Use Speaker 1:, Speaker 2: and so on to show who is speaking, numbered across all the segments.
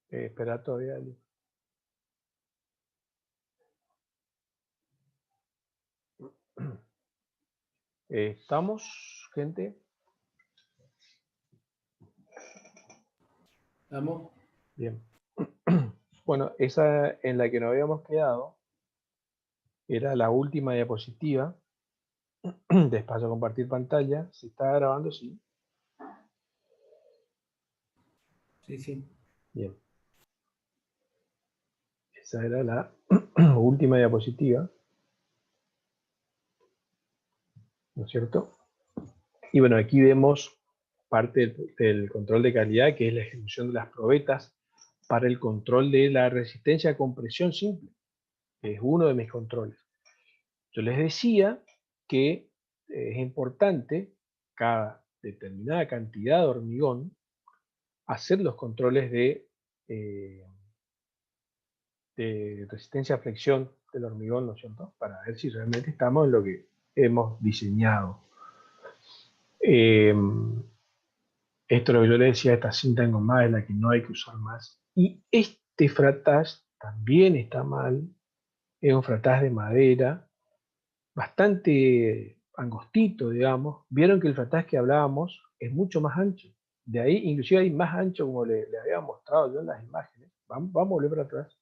Speaker 1: Espera todavía. ¿Estamos, gente?
Speaker 2: ¿Estamos?
Speaker 1: Bien. Bueno, esa en la que nos habíamos quedado era la última diapositiva. Despacio a compartir pantalla. ¿Se está grabando? Sí.
Speaker 2: Sí, sí.
Speaker 1: Bien. Esa era la última diapositiva, ¿no es cierto? Y bueno, aquí vemos parte del control de calidad, que es la ejecución de las probetas para el control de la resistencia a compresión simple, que es uno de mis controles. Yo les decía que es importante cada determinada cantidad de hormigón hacer los controles de resistencia a flexión del hormigón, ¿no es cierto? Para ver si realmente estamos en lo que hemos diseñado. Esto lo que yo le decía, esta cinta engomada es la que no hay que usar más. Y este fratage también está mal. Es un fratage de madera, bastante angostito, digamos. Vieron que el fratage que hablábamos es mucho más ancho. De ahí, inclusive hay más ancho, como le había mostrado yo en las imágenes. Vamos a volver para atrás.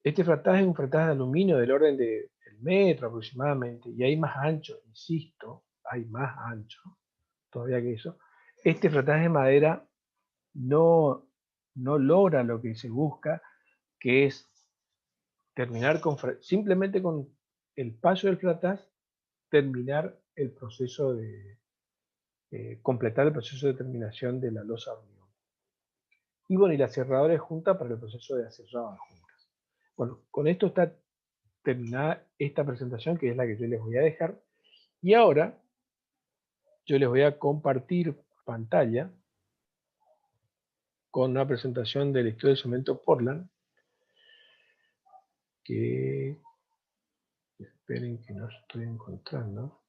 Speaker 1: Este fratage es un fratage de aluminio del orden del metro aproximadamente, y hay más ancho, insisto, hay más ancho todavía que eso. Este fratage de madera no logra lo que se busca, que es terminar simplemente con el paso del fratage, terminar el proceso completar el proceso de terminación de la losa hormigón. Y bueno, y la cerradura es junta para el proceso de aserrado de juntas. Bueno, con esto está terminada esta presentación, que es la que yo les voy a dejar. Y ahora yo les voy a compartir pantalla con una presentación del estudio de cemento Portland, que esperen que no estoy encontrando.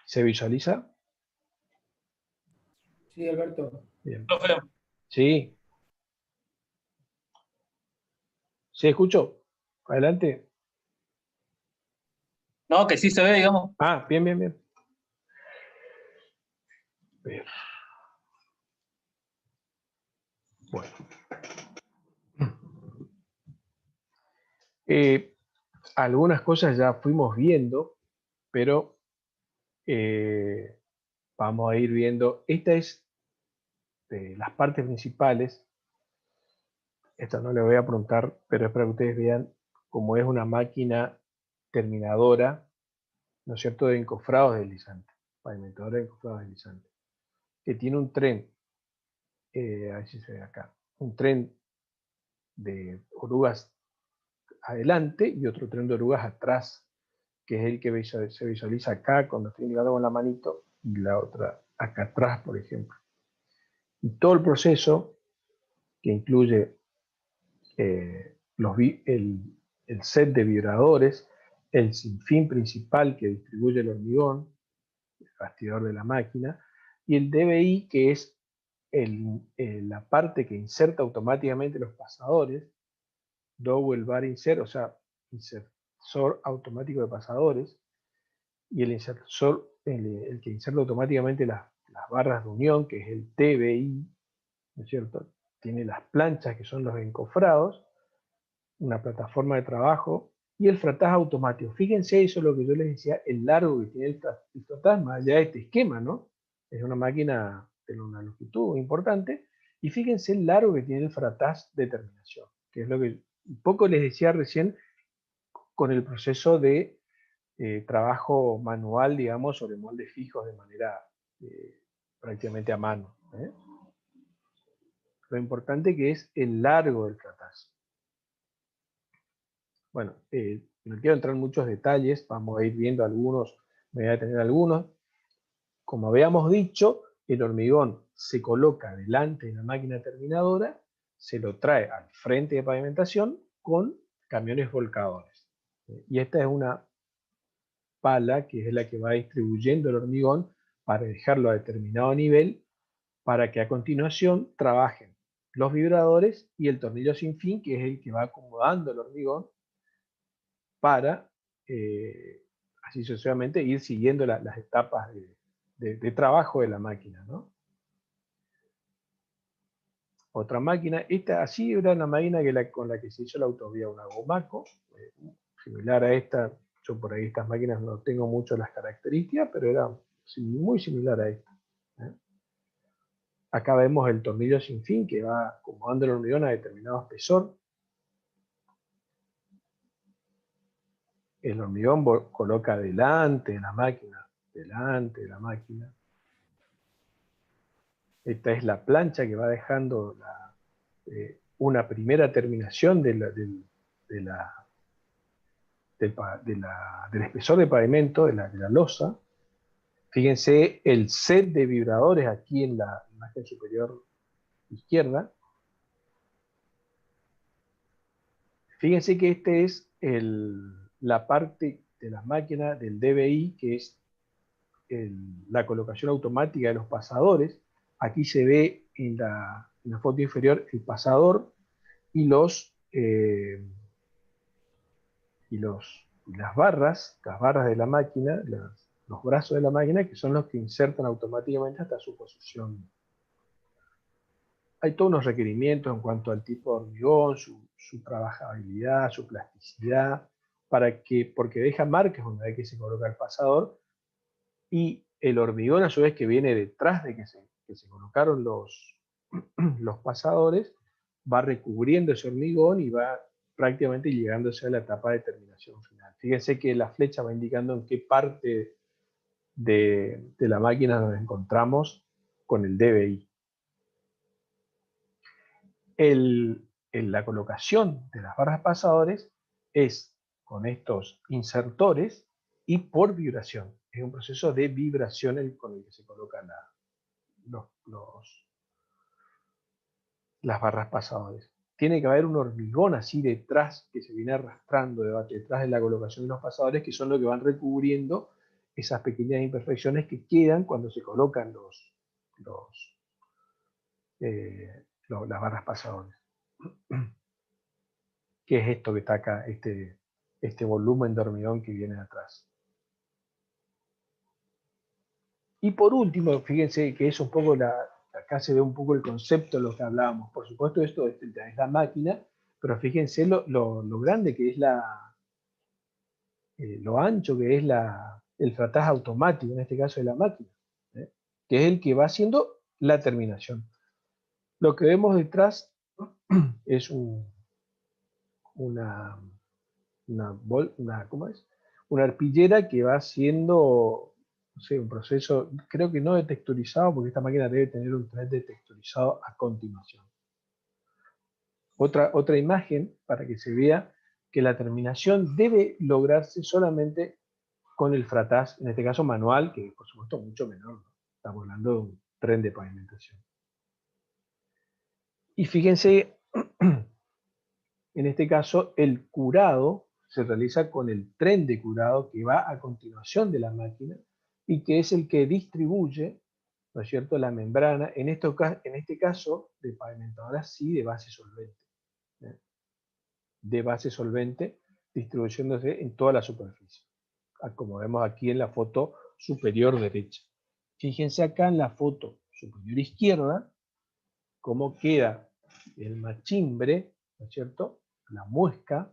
Speaker 1: ¿Se visualiza?
Speaker 2: Sí, Alberto.
Speaker 1: Bien. Sí. ¿Se escuchó? Adelante.
Speaker 3: No, que sí se ve, digamos.
Speaker 1: Ah, bien, bien, bien. Bien. Bueno. Algunas cosas ya fuimos viendo, pero vamos a ir viendo. Esta es las partes principales. Esta no le voy a preguntar, pero es para que ustedes vean cómo es una máquina terminadora, ¿no es cierto?, de encofrados deslizantes, pavimentadora de encofrados deslizantes, que tiene un tren, a ver si se ve acá, un tren de orugas adelante y otro tren de orugas atrás, que es el que se visualiza acá cuando estoy indicando con la manito, y la otra acá atrás, por ejemplo. Y todo el proceso, que incluye el set de vibradores, el sinfín principal que distribuye el hormigón, el bastidor de la máquina, y el DBI, que es la parte que inserta automáticamente los pasadores, Double Bar Insert, o sea, insersor automático de pasadores, y el insersor, el que inserta automáticamente las barras de unión, que es el TBI, ¿no es cierto? Tiene las planchas, que son los encofrados, una plataforma de trabajo, y el frataz automático. Fíjense, eso es lo que yo les decía, el largo que tiene el frataz, más allá de este esquema, ¿no? Es una máquina de una longitud importante, y fíjense el largo que tiene el frataz de terminación, que es lo que Un poco les decía recién con el proceso de trabajo manual, digamos, sobre moldes fijos de manera prácticamente a mano. Lo importante que es el largo del frataz. Bueno, no quiero entrar en muchos detalles, vamos a ir viendo algunos, me voy a detener algunos. Como habíamos dicho, el hormigón se coloca delante de la máquina terminadora, se lo trae al frente de pavimentación con camiones volcadores. Y esta es una pala que es la que va distribuyendo el hormigón para dejarlo a determinado nivel para que a continuación trabajen los vibradores y el tornillo sin fin, que es el que va acomodando el hormigón para así sucesivamente ir siguiendo las etapas de trabajo de la máquina, ¿no? Otra máquina, esta así era una máquina con la que se hizo la autovía, una Gomaco, similar a esta. Yo por ahí estas máquinas no tengo mucho las características, pero era muy similar a esta. Acá vemos el tornillo sin fin que va acomodando el hormigón a determinado espesor. El hormigón coloca delante de la máquina, delante de la máquina. Esta es la plancha que va dejando una primera terminación del espesor de pavimento, de la losa. Fíjense el set de vibradores aquí en la imagen superior izquierda. Fíjense que este es la parte de las máquinas del DBI, que es la colocación automática de los pasadores. Aquí se ve en la foto inferior el pasador y las barras de la máquina, los brazos de la máquina, que son los que insertan automáticamente hasta su posición. Hay todos unos requerimientos en cuanto al tipo de hormigón, su trabajabilidad, su plasticidad, porque deja marcas una vez que se coloca el pasador, y el hormigón a su vez que viene detrás de que se colocaron los pasadores, va recubriendo ese hormigón y va prácticamente llegándose a la etapa de terminación final. Fíjense que la flecha va indicando en qué parte de la máquina nos encontramos con el DBI. La colocación de las barras pasadores es con estos insertores y por vibración. Es un proceso de vibración con el que se colocan las barras pasadores. Tiene que haber un hormigón así detrás que se viene arrastrando detrás de la colocación de los pasadores, que son los que van recubriendo esas pequeñas imperfecciones que quedan cuando se colocan las barras pasadores. ¿Qué es esto que está acá, este volumen de hormigón que viene atrás? Y por último, fíjense que es un poco acá se ve un poco el concepto de lo que hablábamos. Por supuesto, esto es la máquina, pero fíjense lo grande que es lo ancho que es el frataz automático, en este caso de la máquina, que es el que va haciendo la terminación. Lo que vemos detrás es una arpillera que va haciendo, no sé, un proceso, creo que no de texturizado, porque esta máquina debe tener un thread de texturizado a continuación. Otra imagen para que se vea que la terminación debe lograrse solamente con el frataz, en este caso manual, que por supuesto mucho menor, ¿no? Estamos hablando de un tren de pavimentación. Y fíjense, en este caso el curado se realiza con el tren de curado que va a continuación de la máquina y que es el que distribuye, ¿no es cierto?, la membrana, en este caso de pavimentadora sí de base solvente. De base solvente distribuyéndose en toda la superficie, como vemos aquí en la foto superior derecha. Fíjense acá en la foto superior izquierda cómo queda el machimbre, ¿no es cierto?, la muesca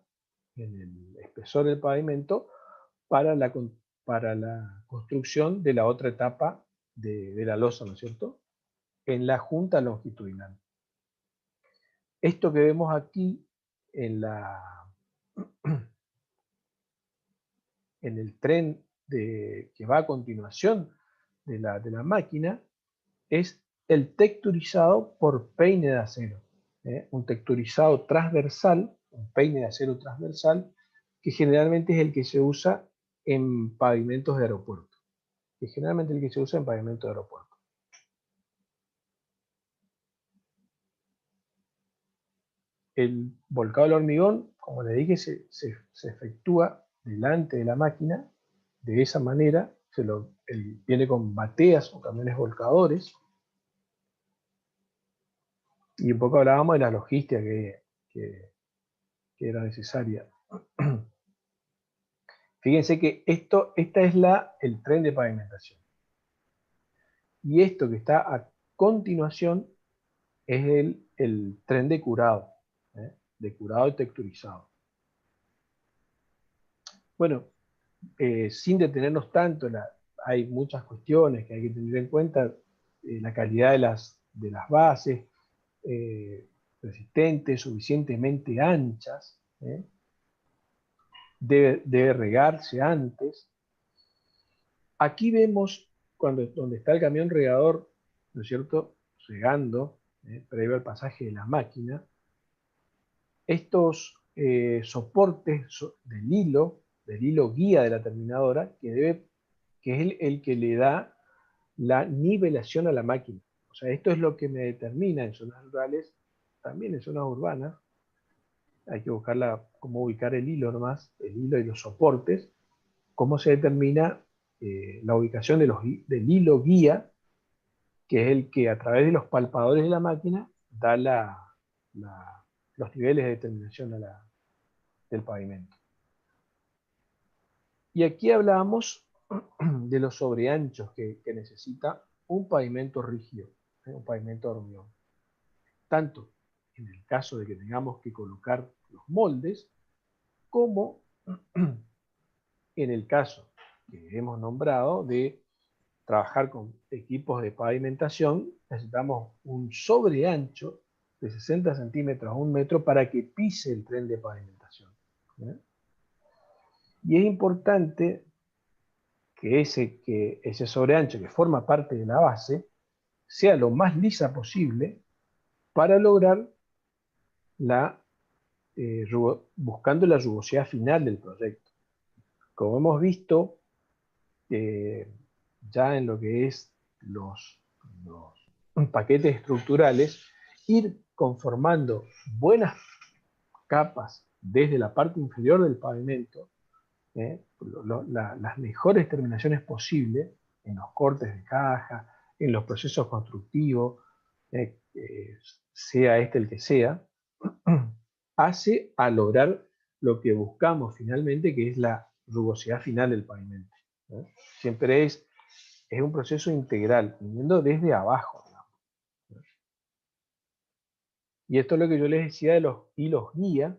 Speaker 1: en el espesor del pavimento para la construcción de la otra etapa de la losa, ¿no es cierto?, en la junta longitudinal. Esto que vemos aquí en el tren que va a continuación de la máquina es el texturizado por peine de acero. Un texturizado transversal, un peine de acero transversal, que generalmente es el que se usa en pavimentos de aeropuerto. El volcado del hormigón, como le dije, se efectúa delante de la máquina, de esa manera, viene con bateas o camiones volcadores, y un poco hablábamos de la logística que era necesaria. Fíjense que esta es el tren de pavimentación. Y esto que está a continuación es el tren de curado y texturizado. Bueno, sin detenernos tanto, hay muchas cuestiones que hay que tener en cuenta, la calidad de las bases, resistentes, suficientemente anchas, debe regarse antes. Aquí vemos donde está el camión regador, ¿no es cierto?, regando, previo al pasaje de la máquina, estos soportes del hilo guía de la terminadora, que es el que le da la nivelación a la máquina. O sea, esto es lo que me determina en zonas rurales, también en zonas urbanas. Hay que buscar cómo ubicar el hilo nomás, el hilo y los soportes, cómo se determina la ubicación del hilo guía, que es el que a través de los palpadores de la máquina da los niveles de determinación del pavimento. Y aquí hablábamos de los sobreanchos que necesita un pavimento rígido, un pavimento de hormigón. Tanto en el caso de que tengamos que colocar los moldes, como en el caso que hemos nombrado de trabajar con equipos de pavimentación, necesitamos un sobreancho de 60 centímetros a 1 metro para que pise el tren de pavimentación. Y es importante que ese sobreancho que forma parte de la base sea lo más lisa posible para lograr buscando la rugosidad final del proyecto. Como hemos visto, ya en lo que es los paquetes estructurales, ir conformando buenas capas desde la parte inferior del pavimento, las mejores terminaciones posibles en los cortes de caja, en los procesos constructivos, sea este el que sea, hace a lograr lo que buscamos finalmente, que es la rugosidad final del pavimento. Siempre es un proceso integral, viniendo desde abajo. Y esto es lo que yo les decía de los hilos guía,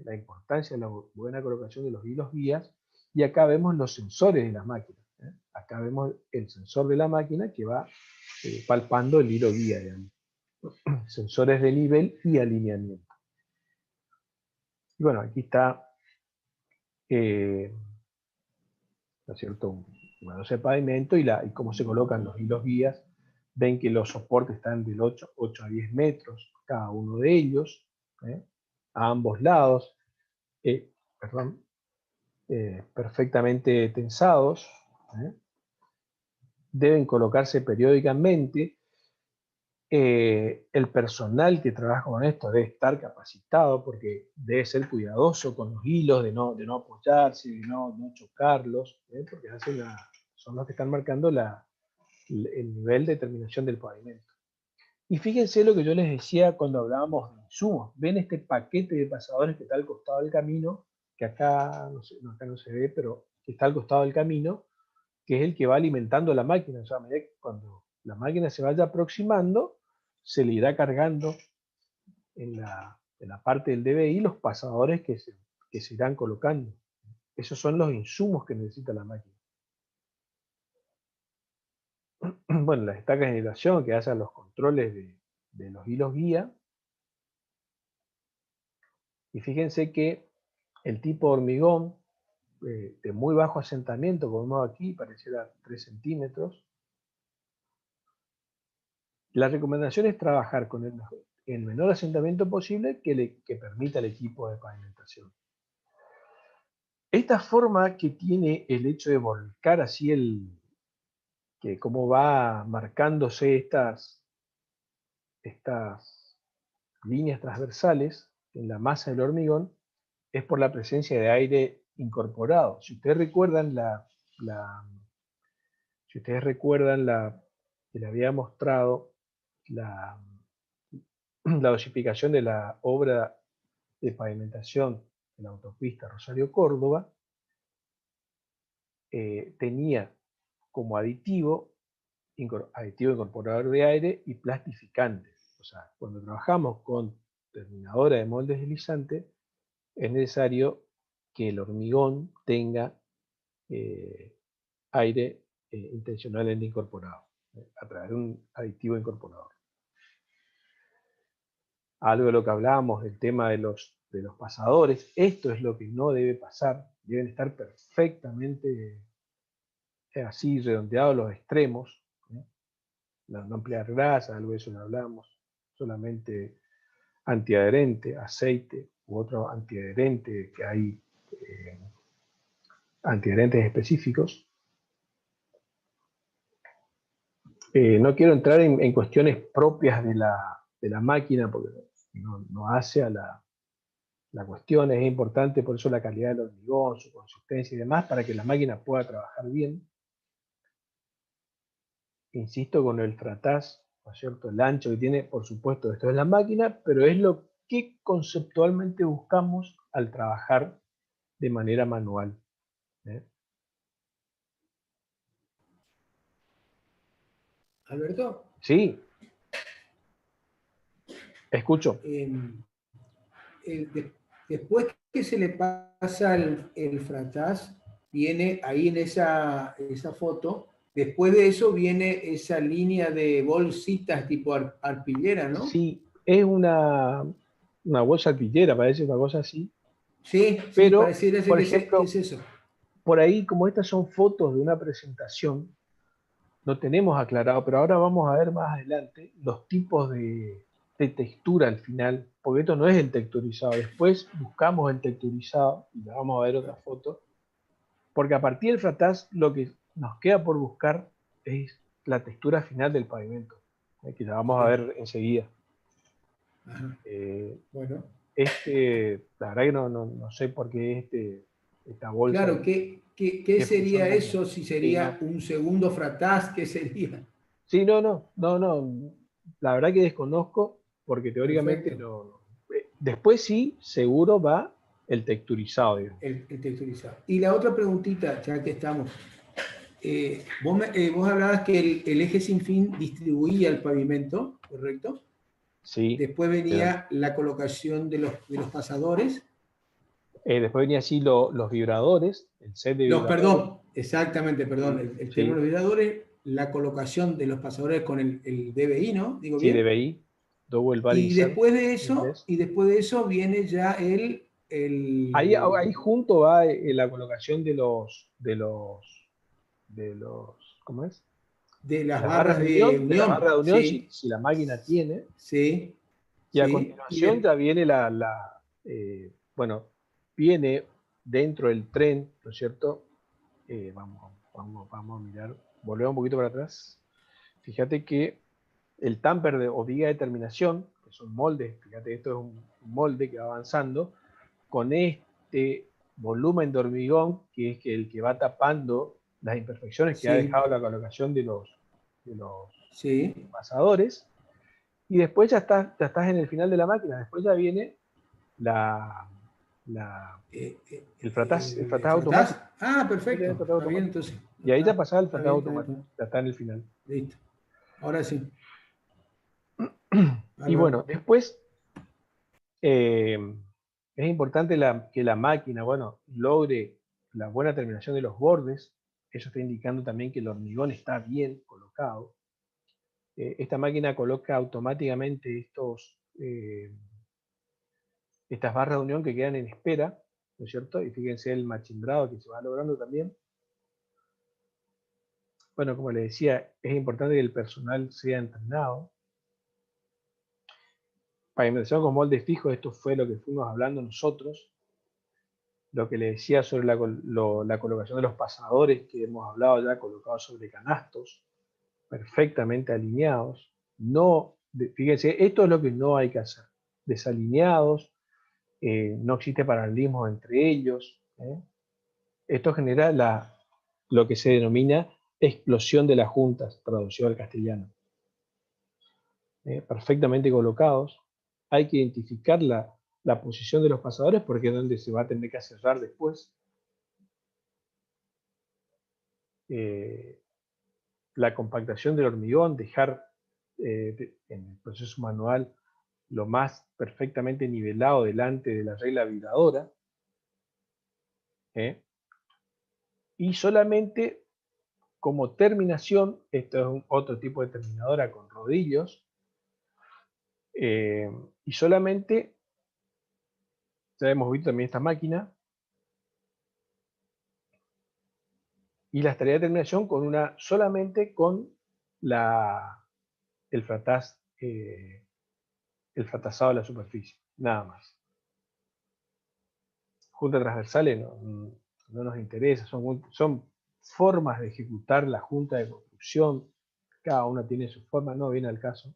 Speaker 1: la importancia de la buena colocación de los hilos guías, y acá vemos los sensores de las máquinas. Acá vemos el sensor de la máquina que va palpando el hilo guía, digamos. Sensores de nivel y alineamiento. Y bueno, aquí está, ¿no es cierto?, bueno, ese pavimento y cómo se colocan los hilos guías. Ven que los soportes están del 8 a 10 metros, cada uno de ellos, a ambos lados, perfectamente tensados. Deben colocarse periódicamente. El personal que trabaja con esto debe estar capacitado porque debe ser cuidadoso con los hilos, de no apoyarse, de no chocarlos, porque son los que están marcando el nivel de terminación del pavimento. Y fíjense lo que yo les decía cuando hablábamos de insumos. Ven este paquete de pasadores que está al costado del camino, que acá no se ve, pero que está al costado del camino, que es el que va alimentando la máquina. O sea, a medida que cuando la máquina se vaya aproximando, se le irá cargando en la parte del DBI los pasadores que se irán colocando. Esos son los insumos que necesita la máquina. Bueno, las estacas de nivelación que hacen los controles de los hilos guía. Y fíjense que el tipo de hormigón de muy bajo asentamiento, como vemos aquí, pareciera 3 centímetros. La recomendación es trabajar con el menor asentamiento posible que permita el equipo de pavimentación. Esta forma que tiene el hecho de volcar así que cómo va marcándose estas líneas transversales en la masa del hormigón, es por la presencia de aire incorporado. Si ustedes recuerdan si ustedes recuerdan que le había mostrado la, la dosificación de la obra de pavimentación de la autopista Rosario-Córdoba, tenía como aditivo incorporador de aire y plastificantes. O sea, cuando trabajamos con terminadora de moldes deslizantes, es necesario que el hormigón tenga aire intencionalmente incorporado, a través de un aditivo incorporador. Algo de lo que hablábamos del tema de los pasadores, esto es lo que no debe pasar, deben estar perfectamente así redondeados los extremos, no emplear grasa, algo de eso no hablamos, solamente antiadherente, aceite u otro antiadherente, que hay antiadherentes específicos. No quiero entrar en cuestiones propias de la máquina, porque no hace a la cuestión. Es importante por eso la calidad del hormigón, su consistencia y demás, para que la máquina pueda trabajar bien. Insisto con el frataz, ¿no es cierto? El ancho que tiene, por supuesto, esto es la máquina, pero es lo que conceptualmente buscamos al trabajar de manera manual.
Speaker 2: Alberto,
Speaker 1: Sí, escucho.
Speaker 2: Después que se le pasa el frataz, viene ahí en esa foto, después de eso viene esa línea de bolsitas tipo arpillera, ¿no?
Speaker 1: Sí, es una bolsa arpillera, parece una cosa así,
Speaker 2: Sí, sí,
Speaker 1: pero,
Speaker 2: pareciera ser
Speaker 1: por
Speaker 2: que
Speaker 1: ejemplo,
Speaker 2: es eso.
Speaker 1: por ahí, como estas son fotos de una presentación, no tenemos aclarado, pero ahora vamos a ver más adelante los tipos de textura al final, porque esto no es el texturizado. Después buscamos el texturizado, y la vamos a ver otra foto, porque a partir del frataz lo que nos queda por buscar es la textura final del pavimento, que la vamos a ver enseguida.
Speaker 2: Bueno.
Speaker 1: La verdad que no sé por qué esta bolsa,
Speaker 2: Claro, ¿qué
Speaker 1: qué función
Speaker 2: sería
Speaker 1: tendrá.
Speaker 2: eso? Si
Speaker 1: Sí,
Speaker 2: sería
Speaker 1: no.
Speaker 2: un segundo frataz, ¿qué sería?
Speaker 1: Sí, no. La verdad que desconozco, porque teóricamente
Speaker 2: Perfecto.
Speaker 1: no. Después sí, seguro va el texturizado, digamos.
Speaker 2: El texturizado. Y la otra preguntita, ya que estamos. Vos hablabas que el eje sin fin distribuía el pavimento, ¿correcto?
Speaker 1: Sí.
Speaker 2: Después venía la colocación de los pasadores.
Speaker 1: Después venía así los vibradores, el set de vibradores.
Speaker 2: Perdón, exactamente, perdón, el tema de
Speaker 1: Sí,
Speaker 2: los vibradores, la colocación de los pasadores con el DBI, ¿no? ¿Digo
Speaker 1: sí,
Speaker 2: bien?
Speaker 1: DBI, Double Bar Insert en inglés.
Speaker 2: Y después de eso viene ya
Speaker 1: Ahí junto va la colocación ¿cómo es?
Speaker 2: de
Speaker 1: De
Speaker 2: las
Speaker 1: las barras
Speaker 2: barras
Speaker 1: de
Speaker 2: de
Speaker 1: unión, de la barra
Speaker 2: unión,
Speaker 1: de unión
Speaker 2: sí,
Speaker 1: si la máquina tiene,
Speaker 2: sí,
Speaker 1: y a
Speaker 2: sí.
Speaker 1: continuación ya viene bueno, viene dentro del tren, ¿no es cierto? Vamos a mirar, volvemos un poquito para atrás. Fíjate que el tamper o viga de terminación, que son moldes, fíjate, esto es un molde que va avanzando, con este volumen de hormigón, que es el que va tapando las imperfecciones que ha
Speaker 2: Sí,
Speaker 1: dejado la colocación de los
Speaker 2: sí.
Speaker 1: pasadores, y después ya estás en el final de la máquina, después ya viene la, la- el frataz
Speaker 2: ¿Fratás?
Speaker 1: automático.
Speaker 2: Ah,
Speaker 1: Ahí viene
Speaker 2: perfecto.
Speaker 1: el frataz
Speaker 2: Está bien,
Speaker 1: automático.
Speaker 2: entonces.
Speaker 1: Y ahí ya pasaba el
Speaker 2: Está
Speaker 1: frataz
Speaker 2: bien, está bien, está
Speaker 1: automático,
Speaker 2: bien.
Speaker 1: ya está en el final.
Speaker 2: Listo. Ahora sí.
Speaker 1: Y
Speaker 2: Bárbaro.
Speaker 1: bueno, después eh, es importante que la máquina, bueno, logre la buena terminación de los bordes. Eso está indicando también que el hormigón está bien colocado. Esta máquina coloca automáticamente estas barras de unión que quedan en espera, ¿no es cierto? Y fíjense el machimbrado que se va logrando también. Bueno, como les decía, es importante que el personal sea entrenado. Pavimentación con moldes fijos, esto fue lo que fuimos hablando nosotros. Lo que les decía sobre la colocación de los pasadores, que hemos hablado ya, colocados sobre canastos, perfectamente alineados. No, fíjense, esto es lo que no hay que hacer. Desalineados, no existe paralelismo entre ellos. Esto genera lo que se denomina explosión de las juntas, traducido al castellano. Perfectamente colocados. Hay que identificar la posición de los pasadores porque es donde se va a tener que cerrar después. La compactación del hormigón, dejar en el proceso manual lo más perfectamente nivelado delante de la regla vibradora. Y solamente como terminación, esto es otro tipo de terminadora con rodillos, y solamente, ya hemos visto también esta máquina, y la tarea de terminación solamente con el fratazado de la superficie, nada más. Juntas transversales no nos interesa, son formas de ejecutar la junta de construcción, cada una tiene su forma, no viene al caso.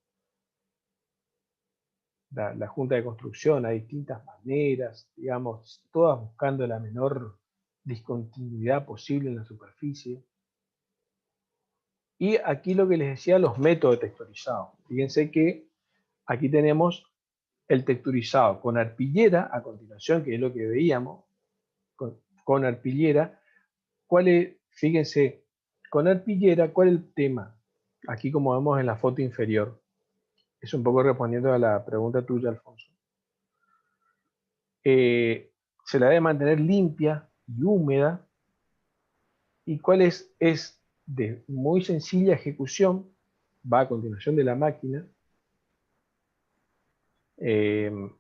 Speaker 1: La junta de construcción, hay distintas maneras, digamos, todas buscando la menor discontinuidad posible en la superficie. Y aquí lo que les decía, los métodos de texturizado. Fíjense que aquí tenemos el texturizado con arpillera, a continuación, que es lo que veíamos, con arpillera. Fíjense, con arpillera, ¿cuál es el tema? Aquí como vemos en la foto inferior. Es un poco respondiendo a la pregunta tuya, Alfonso. Se la debe mantener limpia y húmeda. ¿Y cuál es? Es de muy sencilla ejecución, va a continuación de la máquina. El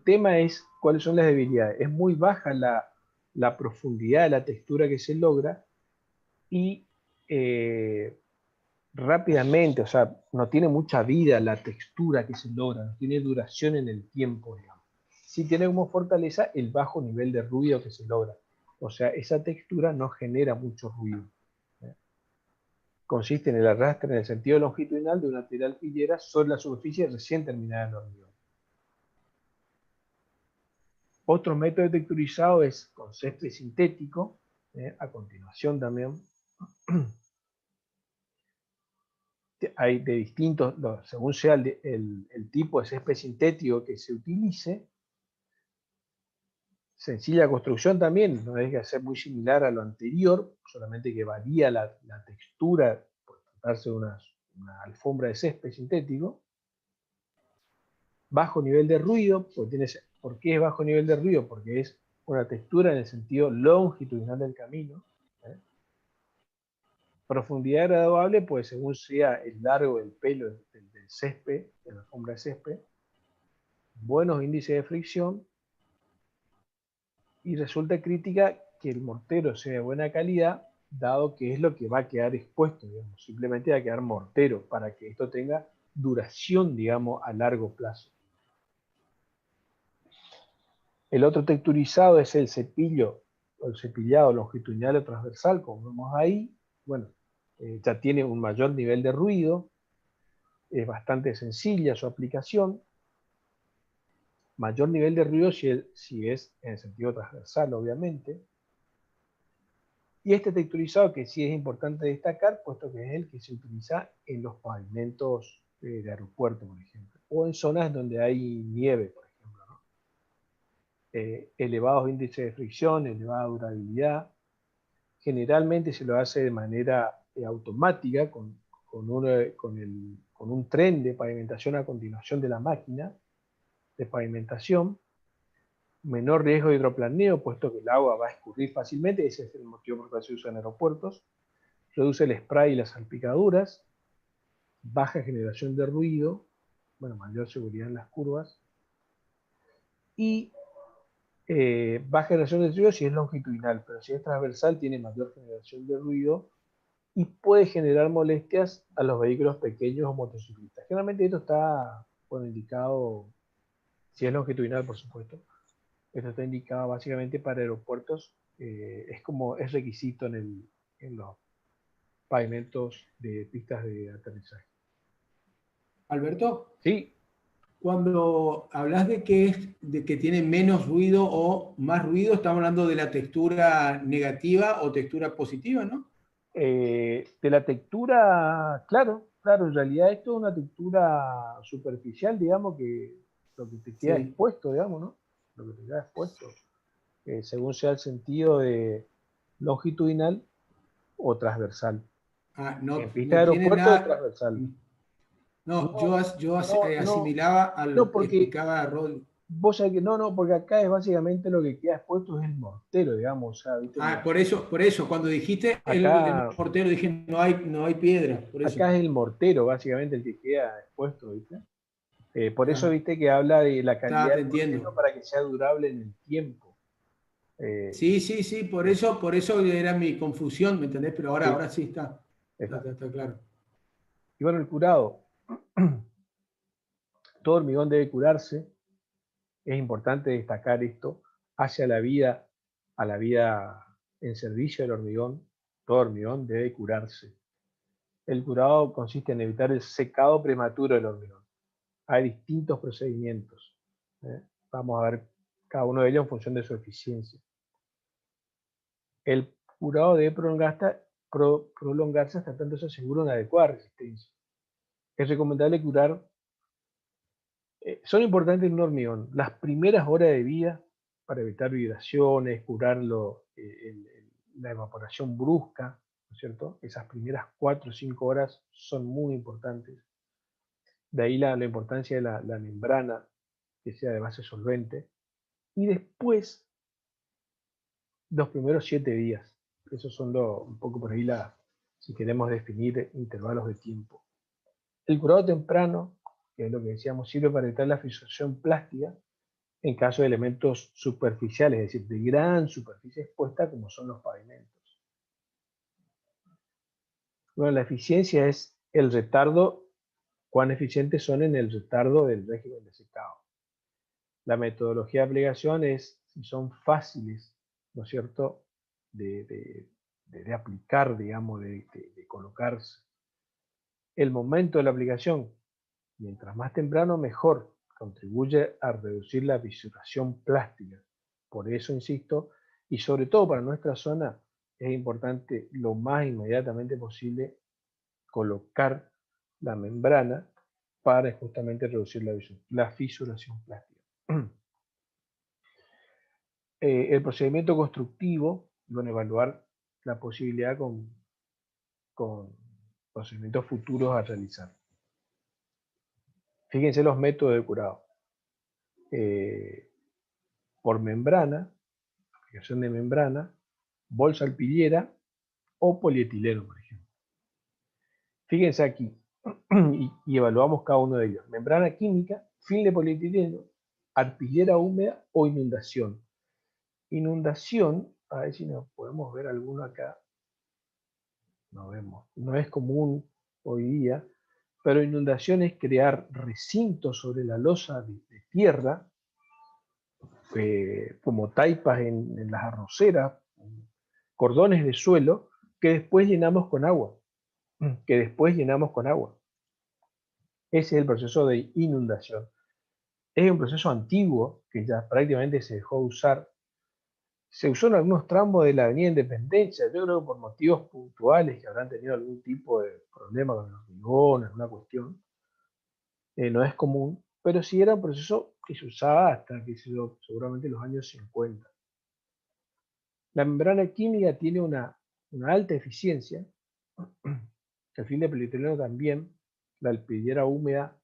Speaker 1: tema es cuáles son las debilidades. Es muy baja la profundidad de la textura que se logra y rápidamente, o sea, no tiene mucha vida la textura que se logra, no tiene duración en el tiempo, digamos. Sí tiene como fortaleza el bajo nivel de ruido que se logra. O sea, esa textura no genera mucho ruido. Consiste en el arrastre en el sentido longitudinal de una tela alfillera sobre la superficie recién terminada en hormigón. Otro método de texturizado es con césped sintético, a continuación también. Hay de distintos, según sea el tipo de césped sintético que se utilice. Sencilla construcción también, no deja de ser muy similar a lo anterior, solamente que varía la textura por tratarse de una alfombra de césped sintético. Bajo nivel de ruido, ¿por qué es bajo nivel de ruido? Porque es una textura en el sentido longitudinal del camino. Profundidad graduable, pues según sea el largo del pelo del césped, de la alfombra de césped. Buenos índices de fricción. Y resulta crítica que el mortero sea de buena calidad, dado que es lo que va a quedar expuesto, digamos. Simplemente va a quedar mortero para que esto tenga duración, digamos, a largo plazo. El otro texturizado es el cepillo, o el cepillado longitudinal o transversal, como vemos ahí. Bueno, ya tiene un mayor nivel de ruido, es bastante sencilla su aplicación. Mayor nivel de ruido si es en el sentido transversal, obviamente. Y este texturizado que sí es importante destacar, puesto que es el que se utiliza en los pavimentos de aeropuerto, por ejemplo, o en zonas donde hay nieve, por ejemplo, ¿no? Elevados índices de fricción, elevada durabilidad. Generalmente se lo hace de manera automática, con un tren de pavimentación a continuación de la máquina de pavimentación. Menor riesgo de hidroplaneo, puesto que el agua va a escurrir fácilmente, ese es el motivo por el cual se usa en aeropuertos. Reduce el spray y las salpicaduras, baja generación de ruido, bueno, mayor seguridad en las curvas, y baja generación de ruido si es longitudinal, pero si es transversal tiene mayor generación de ruido y puede generar molestias a los vehículos pequeños o motociclistas. Generalmente esto está, bueno, indicado, si es longitudinal por supuesto, esto está indicado básicamente para aeropuertos, es requisito en los pavimentos de pistas de aterrizaje.
Speaker 2: Alberto,
Speaker 1: Sí,
Speaker 2: cuando hablas de que tiene menos ruido o más ruido, estamos hablando de la textura negativa o textura positiva, ¿no?
Speaker 1: de la textura, claro, claro, en realidad esto es una textura superficial, digamos, que lo que te queda
Speaker 2: Sí.
Speaker 1: expuesto, digamos, ¿no? Lo que te queda expuesto, según sea el sentido de longitudinal o transversal.
Speaker 2: Ah,
Speaker 1: En
Speaker 2: no,
Speaker 1: pista
Speaker 2: no
Speaker 1: de
Speaker 2: tiene
Speaker 1: aeropuerto es
Speaker 2: nada.
Speaker 1: transversal.
Speaker 2: No,
Speaker 1: No, no,
Speaker 2: asimilaba a
Speaker 1: no,
Speaker 2: lo que
Speaker 1: porque
Speaker 2: explicaba Rod.
Speaker 1: vos sabés que no, porque acá es básicamente lo que queda expuesto es el mortero, digamos, o sea, ¿viste?
Speaker 2: Ah, por eso, cuando dijiste el
Speaker 1: Acá,
Speaker 2: mortero, dije, no hay piedra, por eso.
Speaker 1: acá es el mortero, básicamente, el que queda expuesto, ¿viste? Por eso,
Speaker 2: Ah,
Speaker 1: viste, que habla de la calidad
Speaker 2: te
Speaker 1: del mortero
Speaker 2: entiendo.
Speaker 1: para que sea durable en el tiempo. Eh,
Speaker 2: Sí, sí, sí, por eso era mi confusión, ¿me entendés? Pero
Speaker 1: sí,
Speaker 2: ahora sí está,
Speaker 1: está.
Speaker 2: está claro.
Speaker 1: Y bueno, el curado, todo hormigón debe curarse, es importante destacar esto, hacia a la vida en servicio del hormigón, todo hormigón debe curarse. El curado consiste en evitar el secado prematuro del hormigón. Hay distintos procedimientos. ¿Eh? Vamos a ver cada uno de ellos en función de su eficiencia. El curado debe prolongarse hasta tanto se asegura una adecuada resistencia. Es recomendable curar, son importantes en un hormigón, las primeras horas de vida para evitar vibraciones, curarlo, la evaporación brusca, ¿no es cierto? Esas primeras 4 o 5 horas son muy importantes. De ahí la importancia de la membrana que sea de base solvente. Y después, los primeros 7 días. Esos son un poco por ahí si queremos definir intervalos de tiempo. El curado temprano, que es lo que decíamos, sirve para evitar la fisuración plástica en caso de elementos superficiales, es decir, de gran superficie expuesta como son los pavimentos. Bueno, la eficiencia es el retardo, cuán eficientes son en el retardo del régimen de secado. La metodología de aplicación es si son fáciles, ¿no es cierto?, de aplicar, digamos, de colocarse. El momento de la aplicación, mientras más temprano, mejor. Contribuye a reducir la visuración plástica. Por eso, insisto, y sobre todo para nuestra zona, es importante lo más inmediatamente posible colocar la membrana para justamente reducir la fisuración plástica. El procedimiento constructivo, bueno, evaluar la posibilidad con procedimientos futuros a realizar. Fíjense los métodos de curado. Por membrana, aplicación de membrana, bolsa alpillera o polietileno, por ejemplo. Fíjense aquí y evaluamos cada uno de ellos. Membrana química, film de polietileno, arpillera húmeda o inundación. Inundación, a ver si nos podemos ver alguno acá. No vemos. No es común hoy día, pero inundación es crear recintos sobre la losa de tierra, como taipas en las arroceras, cordones de suelo, que después llenamos con agua. Que después llenamos con agua. Ese es el proceso de inundación. Es un proceso antiguo que ya prácticamente se dejó de usar. Se usó en algunos tramos de la Avenida Independencia, yo creo que por motivos puntuales que habrán tenido algún tipo de problema con el hormigón, alguna cuestión. No es común, pero sí era un proceso que se usaba hasta, que seguramente los años 50. La membrana química tiene una alta eficiencia, el film de polietileno también, la alpillera húmeda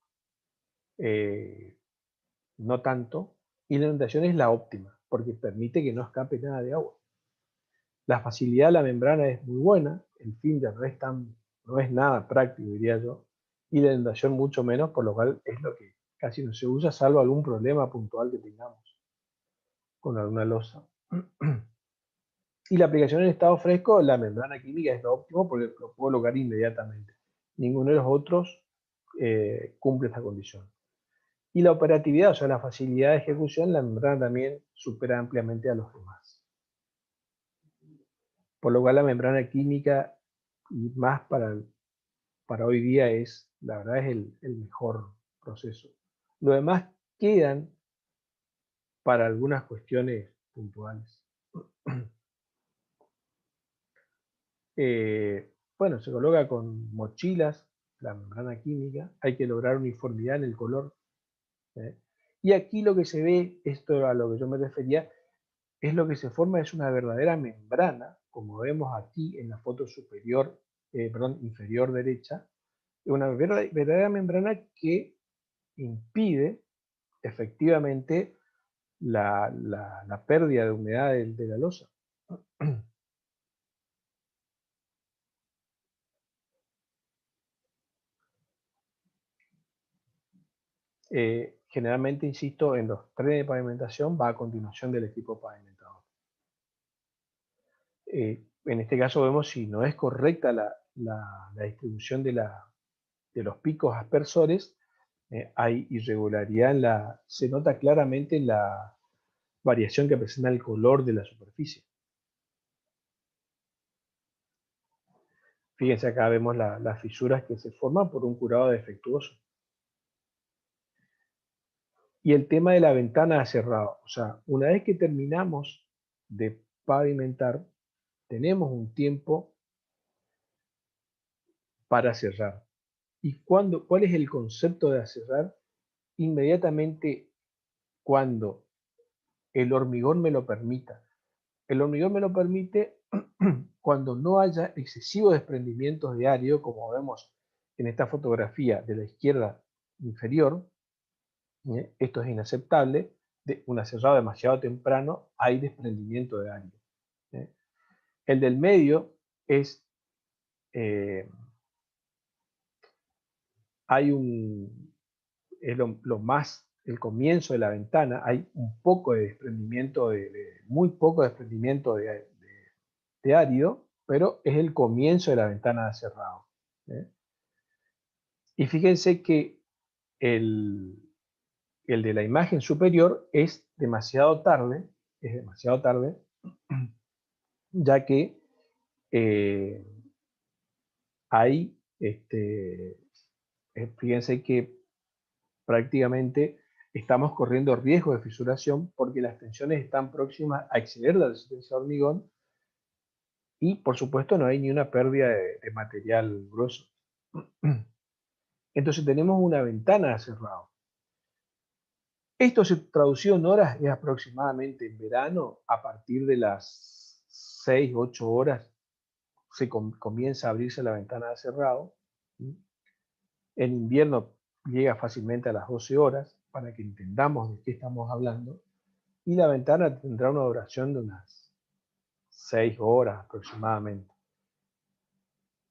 Speaker 1: no tanto, y la inundación es la óptima, porque permite que no escape nada de agua. La facilidad de la membrana es muy buena, el film ya no es nada práctico, diría yo, y la inundación mucho menos, por lo cual es lo que casi no se usa, salvo algún problema puntual que tengamos con alguna losa. Y la aplicación en estado fresco, la membrana química es lo óptimo porque lo puedo lograr inmediatamente. Ninguno de los otros cumple esta condición. Y la operatividad, o sea, la facilidad de ejecución, la membrana también supera ampliamente a los demás. Por lo cual la membrana química, y más para hoy día, la verdad es el mejor proceso. Lo demás quedan para algunas cuestiones puntuales. Bueno, se coloca con mochilas, la membrana química, hay que lograr uniformidad en el color. Y aquí lo que se ve, esto a lo que yo me refería, es lo que se forma, es una verdadera membrana, como vemos aquí en la foto superior, inferior derecha, una verdadera membrana que impide efectivamente la pérdida de humedad de la losa. Generalmente, insisto, en los trenes de pavimentación va a continuación del equipo pavimentador. En este caso vemos si no es correcta la distribución de los picos aspersores, hay irregularidad se nota claramente la variación que presenta el color de la superficie. Fíjense, acá vemos las fisuras que se forman por un curado defectuoso. Y el tema de la ventana a cerrado, o sea, una vez que terminamos de pavimentar, tenemos un tiempo para cerrar. ¿Y cuál es el concepto de cerrar? Inmediatamente cuando el hormigón me lo permita. El hormigón me lo permite cuando no haya excesivo desprendimiento de árido, como vemos en esta fotografía de la izquierda inferior. Esto es inaceptable. De un aserrado demasiado temprano hay desprendimiento de árido. El del medio es el comienzo de la ventana, hay un poco de desprendimiento, muy poco desprendimiento de árido, pero es el comienzo de la ventana de cerrado. Y fíjense que el de la imagen superior es demasiado tarde, ya que hay, fíjense que prácticamente estamos corriendo riesgo de fisuración porque las tensiones están próximas a exceder la resistencia de hormigón y por supuesto no hay ni una pérdida de material grueso. Entonces tenemos una ventana de cerrado. Esto se traducido en horas, es aproximadamente en verano, a partir de las 6, 8 horas se comienza a abrirse la ventana de cerrado. En invierno llega fácilmente a las 12 horas, para que entendamos de qué estamos hablando, y la ventana tendrá una duración de unas 6 horas aproximadamente.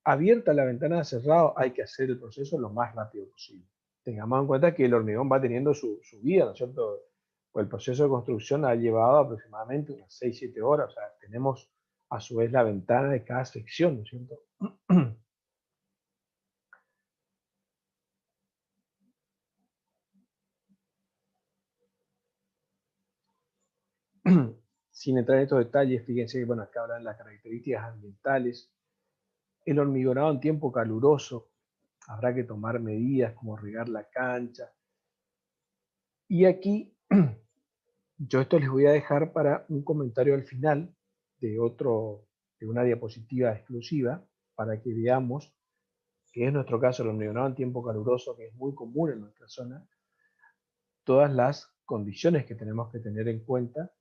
Speaker 1: Abierta la ventana de cerrado, hay que hacer el proceso lo más rápido posible. Tengamos en cuenta que el hormigón va teniendo su vida, ¿no es cierto? Pues el proceso de construcción ha llevado aproximadamente unas 6, 7 horas, o sea, tenemos a su vez la ventana de cada sección, ¿no es cierto? Sin entrar en estos detalles, fíjense que, bueno, acá hablan de las características ambientales. El hormigonado en tiempo caluroso, habrá que tomar medidas como regar la cancha. Y aquí, yo esto les voy a dejar para un comentario al final de una diapositiva exclusiva, para que veamos que es nuestro caso el hormigonado en tiempo caluroso, que es muy común en nuestra zona, todas las condiciones que tenemos que tener en cuenta,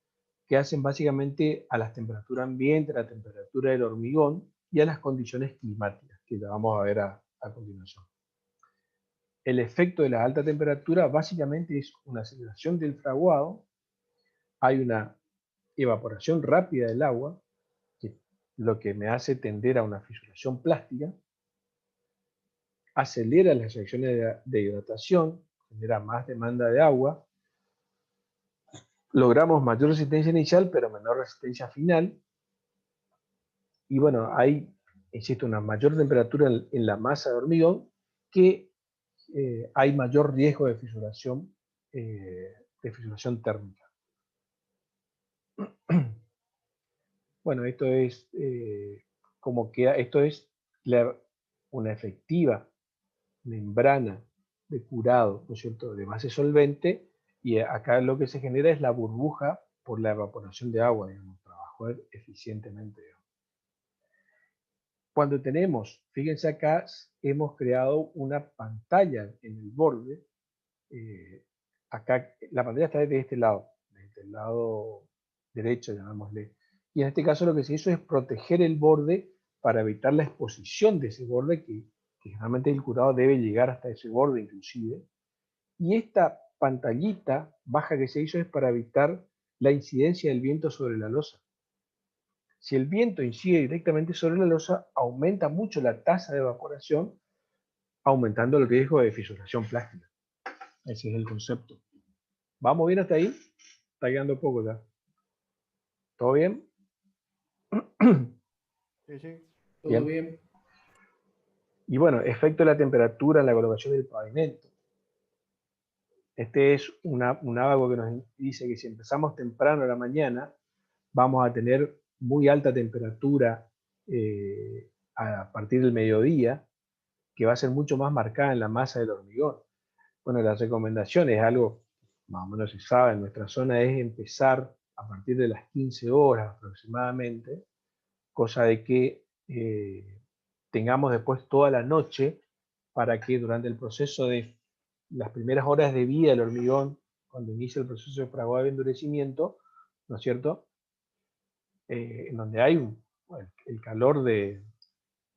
Speaker 1: que hacen básicamente a la temperatura ambiente, a la temperatura del hormigón y a las condiciones climáticas, que la vamos a ver a continuación. El efecto de la alta temperatura básicamente es una aceleración del fraguado, hay una evaporación rápida del agua, que lo que me hace tender a una fisuración plástica, acelera las reacciones de hidratación, genera más demanda de agua, logramos mayor resistencia inicial, pero menor resistencia final, y bueno, hay, existe una mayor temperatura en la masa de hormigón, que hay mayor riesgo de fisuración térmica. Bueno, esto es como queda, esto es una efectiva membrana de curado, ¿no es cierto?, de base solvente, y acá lo que se genera es la burbuja por la evaporación de agua, digamos, trabajó eficientemente. Cuando tenemos, fíjense acá, hemos creado una pantalla en el borde. Acá la pantalla está desde este lado, desde el lado derecho, llamémosle. Y en este caso lo que se hizo es proteger el borde para evitar la exposición de ese borde, que generalmente el curado debe llegar hasta ese borde inclusive. Y esta pantallita baja que se hizo es para evitar la incidencia del viento sobre la losa. Si el viento incide directamente sobre la losa, aumenta mucho la tasa de evaporación, aumentando el riesgo de fisuración plástica. Ese es el concepto. ¿Vamos bien hasta ahí? Está quedando poco ya. ¿Todo bien?
Speaker 2: Sí, sí. Todo bien.
Speaker 1: Y bueno, efecto de la temperatura en la colocación del pavimento. Este es un ábaco que nos dice que si empezamos temprano a la mañana, vamos a tener muy alta temperatura a partir del mediodía, que va a ser mucho más marcada en la masa del hormigón. Bueno, la recomendación es algo, más o menos se sabe, en nuestra zona es empezar a partir de las 15 horas aproximadamente, cosa de que tengamos después toda la noche para que durante el proceso de las primeras horas de vida del hormigón, cuando inicia el proceso de fraguado y endurecimiento, ¿no es cierto?, en donde hay bueno, el calor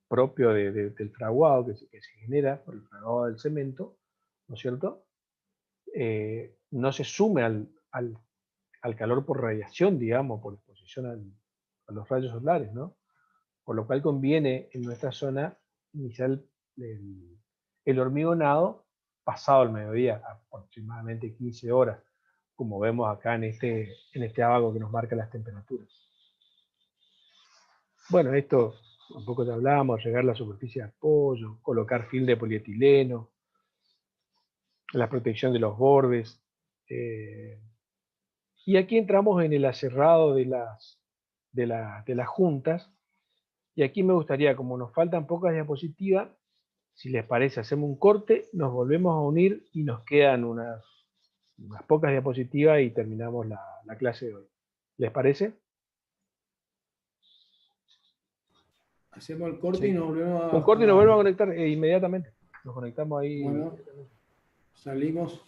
Speaker 1: propio del fraguado que se genera por el fraguado del cemento, ¿no es cierto?, no se sume al calor por radiación, digamos, por exposición a los rayos solares, ¿no? Por lo cual conviene en nuestra zona iniciar el hormigonado pasado el mediodía, aproximadamente 15 horas, como vemos acá en este ábaco que nos marca las temperaturas. Bueno, esto un poco te hablábamos, regar la superficie de apoyo, colocar film de polietileno, la protección de los bordes. Y aquí entramos en el aserrado de las juntas. Y aquí me gustaría, como nos faltan pocas diapositivas, si les parece, hacemos un corte, nos volvemos a unir y nos quedan unas pocas diapositivas y terminamos la clase de hoy. ¿Les parece?
Speaker 2: Hacemos el corte
Speaker 1: Sí.
Speaker 2: y nos volvemos a...
Speaker 1: Un corte y nos volvemos a conectar inmediatamente. Nos conectamos ahí.
Speaker 2: Bueno, salimos.